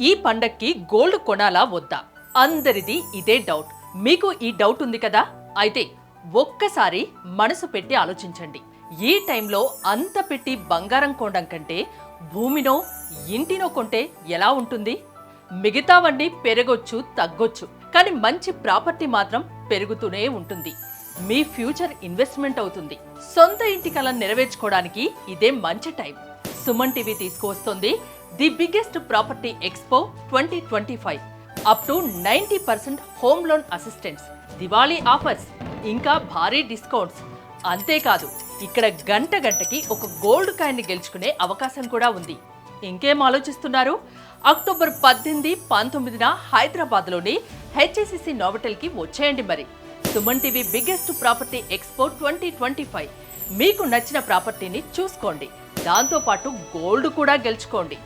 ఈ పండక్కి గోల్డ్ కొనాలా వద్దా? అందరిది ఇదే డౌట్. మీకు ఈ డౌట్ ఉంది కదా? అయితే ఒక్కసారి మనసు పెట్టి ఆలోచించండి. ఈ టైంలో అంత పెట్టి బంగారం కొనడం కంటే భూమినో ఇంటినో కొంటే ఎలా ఉంటుంది? మిగతావన్నీ పెరగొచ్చు, తగ్గొచ్చు, కానీ మంచి ప్రాపర్టీ మాత్రం పెరుగుతూనే ఉంటుంది. మీ ఫ్యూచర్ ఇన్వెస్ట్మెంట్ అవుతుంది. సొంత ఇంటి కల నెరవేర్చుకోవడానికి ఇదే మంచి టైం. సుమన్ టీవీ తీసుకువస్తుంది the biggest property expo 2025. Up to 90% home loan assistance, Diwali offers, ఇంకా భారీ డిస్కౌంట్స్. అంతేకాదు, ఇక్కడ గంటకి ఒక గోల్డ్ కాయిన్ గెలుచుకునే అవకాశం కూడా ఉంది. ఇంకేం ఆలోచిస్తున్నారు? అక్టోబర్ 18, 19న హైదరాబాద్లోని హెచ్ఎస్సిసి నోవటెల్కి వచ్చేయండి. మరి Suman TV biggest property expo 2025. మీకు నచ్చిన ప్రాపర్టీని చూసుకోండి, దాంతోపాటు గోల్డ్ కూడా గెలుచుకోండి.